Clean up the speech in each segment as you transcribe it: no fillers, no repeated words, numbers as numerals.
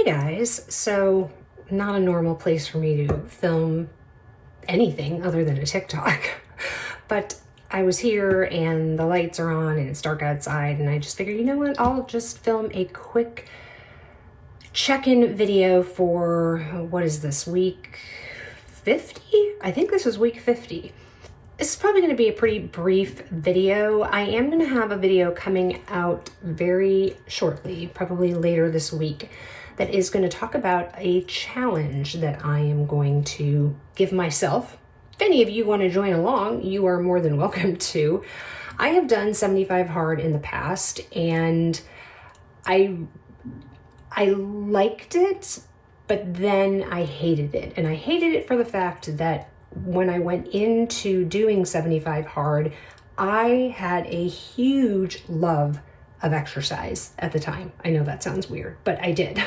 Hey guys, so not a normal place for me to film anything other than a TikTok, but I was here and the lights are on and it's dark outside and I just figured, you know what, I'll just film a quick check-in video for, what is this, week 50? I think this was week 50. This is probably going to be a pretty brief video. I am going to have a video coming out very shortly, probably later this week, that is going to talk about a challenge that I am going to give myself. If any of you want to join along, you are more than welcome to. I have done 75 hard in the past and I liked it, but then I hated it. And I hated it for the fact that when I went into doing 75 hard, I had a huge love of exercise at the time. I know that sounds weird, but I did.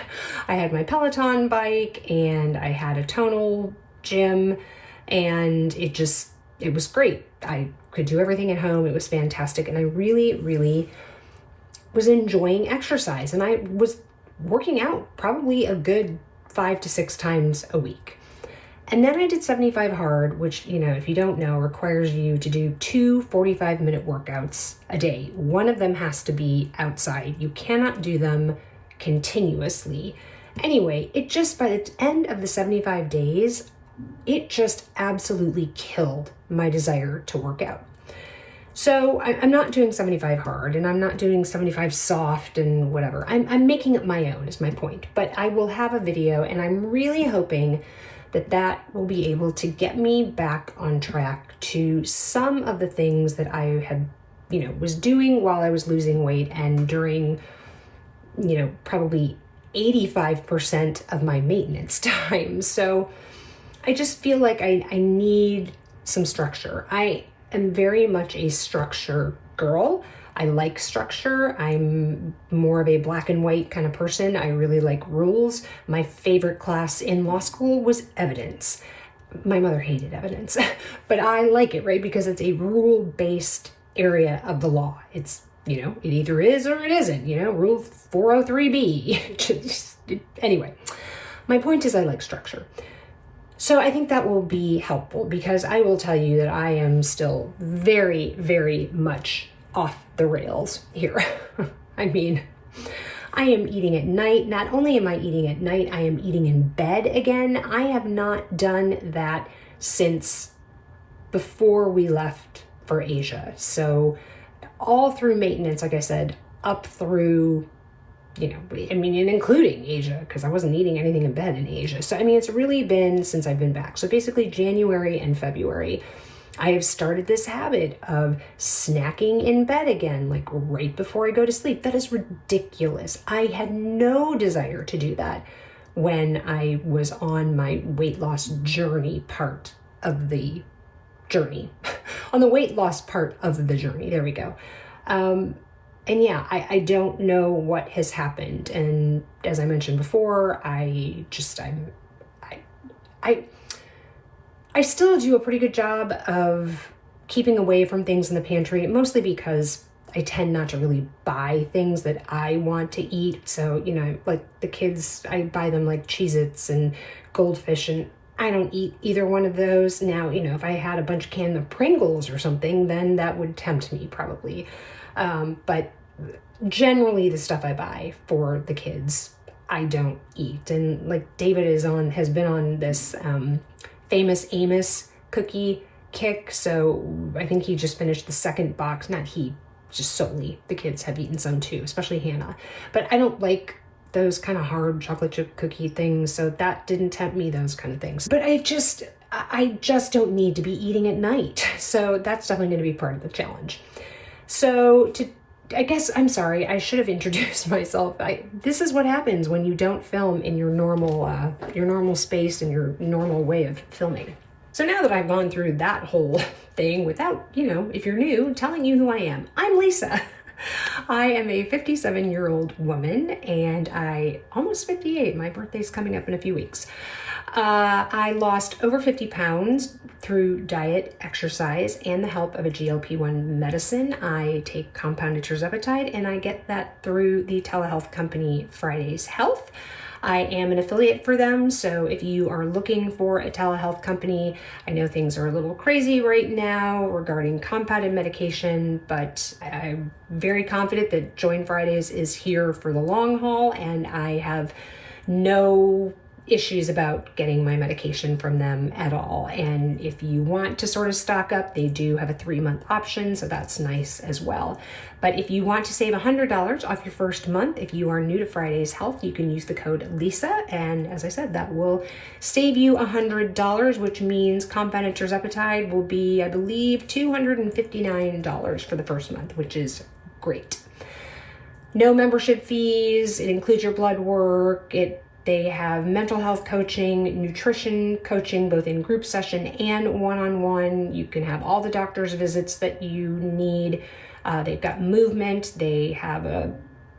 I had my Peloton bike and I had a tonal gym and it was great. I could do everything at home. It was fantastic. And I really was enjoying exercise and I was working out probably a good 5 to 6 times a week. And then I did 75 hard, which, you know, if you don't know, requires you to do 2 45-minute workouts a day. One of them has to be outside. You cannot do them continuously. Anyway, it just, by the end of the 75 days, it just absolutely killed my desire to work out. So I'm not doing 75 hard and I'm not doing 75 soft and whatever. I'm making it my own is my point. But I will have a video and I'm really hoping that will be able to get me back on track to some of the things that I had, was doing while I was losing weight and during, probably 85% of my maintenance time. So I just feel like I need some structure. I am very much a structure girl. I like structure. I'm more of a black and white kind of person. I really like rules. My favorite class in law school was evidence. My mother hated evidence, but I like it, right? Because it's a rule-based area of the law. It's, it either is or it isn't, rule 403B. Anyway, my point is I like structure. So I think that will be helpful because I will tell you that I am still very much off the rails here. I mean, I am eating at night. Not only am I eating at night, I am eating in bed again. I have not done that since before we left for Asia. So all through maintenance, like I said, up through, and including Asia, because I wasn't eating anything in bed in Asia. So, it's really been since I've been back. So basically January and February, I have started this habit of snacking in bed again, like right before I go to sleep. That is ridiculous. I had no desire to do that when I was on my weight loss journey part of the journey. On the weight loss part of the journey. There we go. And yeah, I don't know what has happened. And as I mentioned before, I still do a pretty good job of keeping away from things in the pantry, mostly because I tend not to really buy things that I want to eat. So, like the kids, I buy them like Cheez-Its and Goldfish, and I don't eat either one of those. Now, if I had a bunch of cans of Pringles or something, then that would tempt me probably. But generally the stuff I buy for the kids, I don't eat. And like David has been on this, famous Amos cookie kick. So I think he just finished the second box. Not he, just solely the kids have eaten some too, especially Hannah. But I don't like those kind of hard chocolate chip cookie things. So that didn't tempt me, those kind of things. But I just don't need to be eating at night. So that's definitely going to be part of the challenge. So I guess, I'm sorry, I should have introduced myself. This is what happens when you don't film in your normal space and your normal way of filming. So now that I've gone through that whole thing without, if you're new, telling you who I am, I'm Lisa. I am a 57-year-old woman and almost 58. My birthday's coming up in a few weeks. I lost over 50 pounds through diet, exercise, and the help of a GLP-1 medicine. I take compounded tirzepatide, and I get that through the telehealth company Fridays Health. I am an affiliate for them, so if you are looking for a telehealth company, I know things are a little crazy right now regarding compounded medication, but I'm very confident that Join Fridays is here for the long haul, and I have no issues about getting my medication from them at all. And if you want to sort of stock up, they do have a 3-month option, so that's nice as well. But if you want to save $100 off your first month, if you are new to Friday's Health, you can use the code Lisa, and as I said, that will save you $100, which means compounded tirzepatide will be, I believe, $259 for the first month, which is great. No membership fees. It includes your blood work. They have mental health coaching, nutrition coaching, both in group session and one-on-one. You can have all the doctor's visits that you need. They've got movement. They have a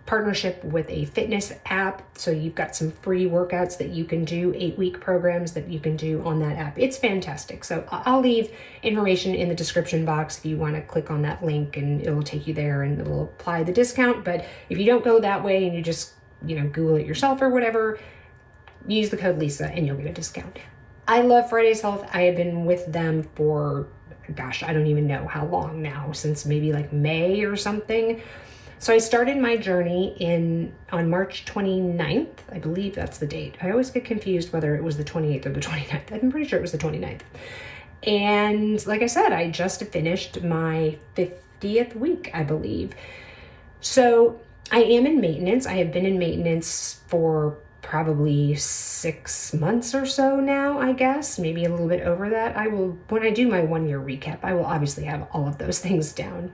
partnership with a fitness app. So you've got some free workouts that you can do, 8-week programs that you can do on that app. It's fantastic. So I'll leave information in the description box if you want to click on that link, and it'll take you there and it'll apply the discount. But if you don't go that way and you just, Google it yourself or whatever, use the code Lisa and you'll get a discount. I love Friday's Health. I have been with them for, I don't even know how long now, since maybe like May or something. So I started my journey on March 29th. I believe that's the date. I always get confused whether it was the 28th or the 29th. I'm pretty sure it was the 29th. And like I said, I just finished my 50th week, I believe. So I am in maintenance. I have been in maintenance for probably 6 months or so now, I guess, maybe a little bit over that. When I do my 1-year recap, I will obviously have all of those things down.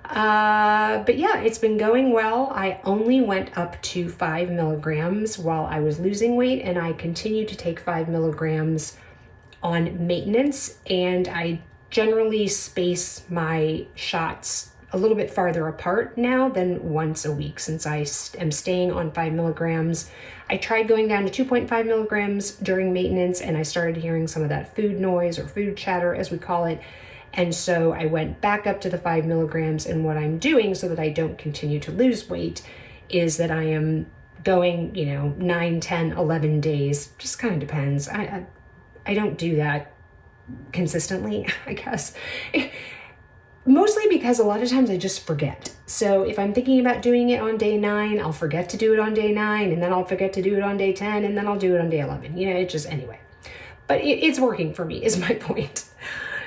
But yeah, it's been going well. I only went up to 5 milligrams while I was losing weight, and I continue to take 5 milligrams on maintenance, and I generally space my shots a little bit farther apart now than once a week, since I am staying on 5 milligrams. I tried going down to 2.5 milligrams during maintenance, and I started hearing some of that food noise or food chatter, as we call it. And so I went back up to the 5 milligrams, and what I'm doing so that I don't continue to lose weight is that I am going, 9, 10, 11 days, just kind of depends. I don't do that consistently, I guess. Mostly because a lot of times I just forget. So if I'm thinking about doing it on day 9, I'll forget to do it on day 9, and then I'll forget to do it on day 10, and then I'll do it on day 11. It just, anyway. But it's working for me, is my point.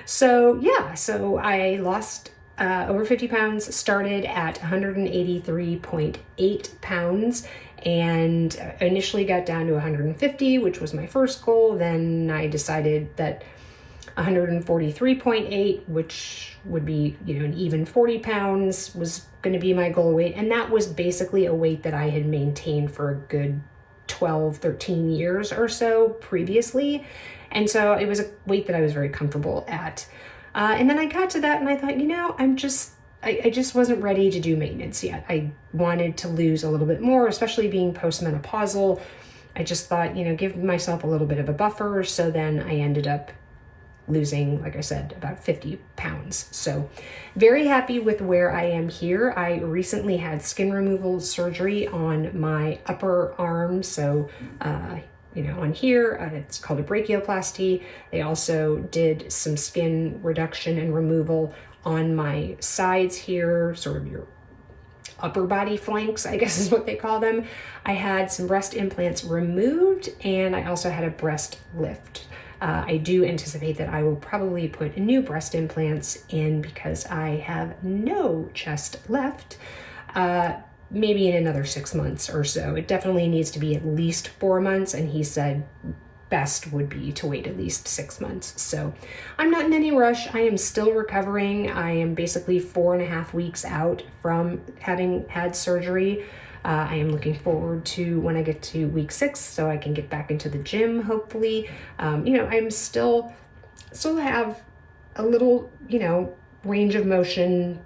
So yeah, so I lost over 50 pounds, started at 183.8 pounds, and initially got down to 150, which was my first goal. Then I decided that 143.8, which would be, an even 40 pounds, was going to be my goal weight. And that was basically a weight that I had maintained for a good 12, 13 years or so previously. And so it was a weight that I was very comfortable at. And then I got to that and I thought, I just wasn't ready to do maintenance yet. I wanted to lose a little bit more, especially being postmenopausal. I just thought, give myself a little bit of a buffer. So then I ended up losing, like I said, about 50 pounds. So very happy with where I am here. I recently had skin removal surgery on my upper arm. So, on here, it's called a brachioplasty. They also did some skin reduction and removal on my sides here, sort of your upper body flanks, I guess is what they call them. I had some breast implants removed, and I also had a breast lift. I do anticipate that I will probably put new breast implants in because I have no chest left, maybe in another 6 months or so. It definitely needs to be at least 4 months, and he said best would be to wait at least 6 months. So I'm not in any rush. I am still recovering. I am basically 4.5 weeks out from having had surgery. I am looking forward to when I get to week 6 so I can get back into the gym, hopefully. I'm still have a little, range of motion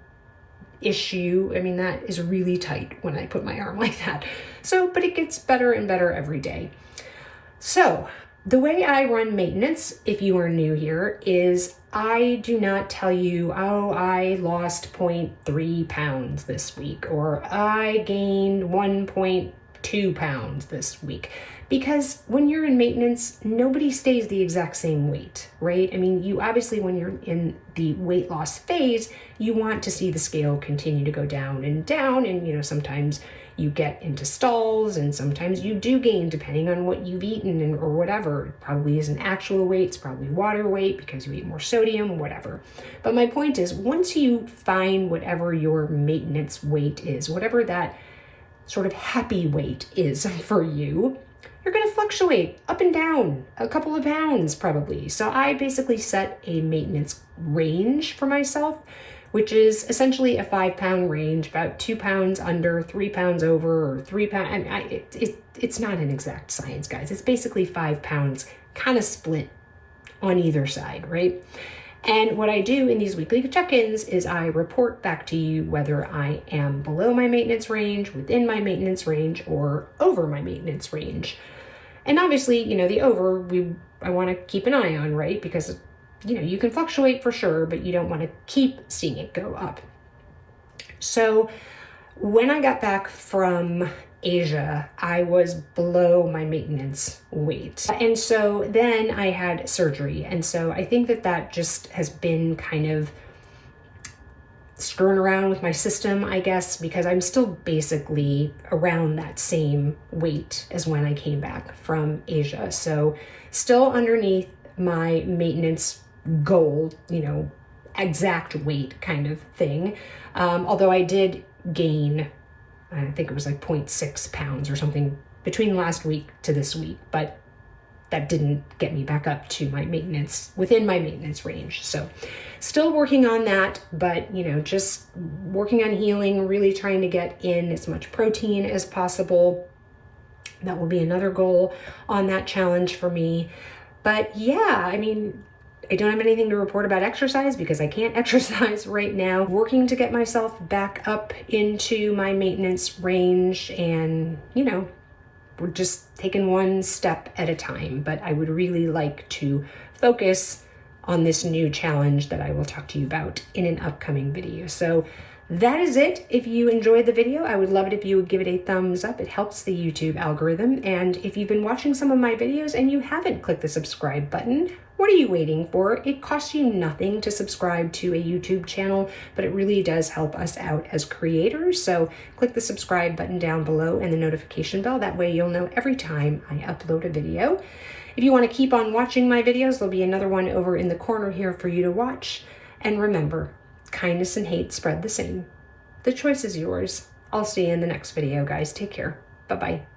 issue. I mean, that is really tight when I put my arm like that. So, but it gets better and better every day. So the way I run maintenance, if you are new here, is I do not tell you, I lost 0.3 pounds this week, or I gained 1.2 2 pounds this week. Because when you're in maintenance, nobody stays the exact same weight, right? I mean, you obviously, when you're in the weight loss phase, you want to see the scale continue to go down. And, sometimes you get into stalls and sometimes you do gain depending on what you've eaten or whatever. It probably isn't actual weight, it's probably water weight because you eat more sodium, whatever. But my point is, once you find whatever your maintenance weight is, whatever that sort of happy weight is for you, you're going to fluctuate up and down a couple of pounds probably. So I basically set a maintenance range for myself, which is essentially a 5 pound range, about 2 pounds under, 3 pounds over, or 3 pounds. It's not an exact science, guys. It's basically 5 pounds kind of split on either side, right? And what I do in these weekly check-ins is I report back to you whether I am below my maintenance range, within my maintenance range, or over my maintenance range. And obviously, the over, I want to keep an eye on, right? Because, you can fluctuate for sure, but you don't want to keep seeing it go up. So when I got back from Asia, I was below my maintenance weight. And so then I had surgery. And so I think that just has been kind of screwing around with my system, I guess, because I'm still basically around that same weight as when I came back from Asia. So still underneath my maintenance goal, exact weight kind of thing. Although I did gain, I think it was like 0.6 pounds or something between last week to this week, but that didn't get me back up to my maintenance, within my maintenance range. So still working on that, but just working on healing, really trying to get in as much protein as possible. That will be another goal on that challenge for me. But yeah, I mean, I don't have anything to report about exercise because I can't exercise right now. Working to get myself back up into my maintenance range, and we're just taking one step at a time. But I would really like to focus on this new challenge that I will talk to you about in an upcoming video. So that is it. If you enjoyed the video, I would love it if you would give it a thumbs up. It helps the YouTube algorithm. And if you've been watching some of my videos and you haven't clicked the subscribe button, what are you waiting for? It costs you nothing to subscribe to a YouTube channel, but it really does help us out as creators. So click the subscribe button down below and the notification bell. That way you'll know every time I upload a video. If you want to keep on watching my videos, there'll be another one over in the corner here for you to watch. And remember, kindness and hate spread the same. The choice is yours. I'll see you in the next video, guys. Take care. Bye-bye.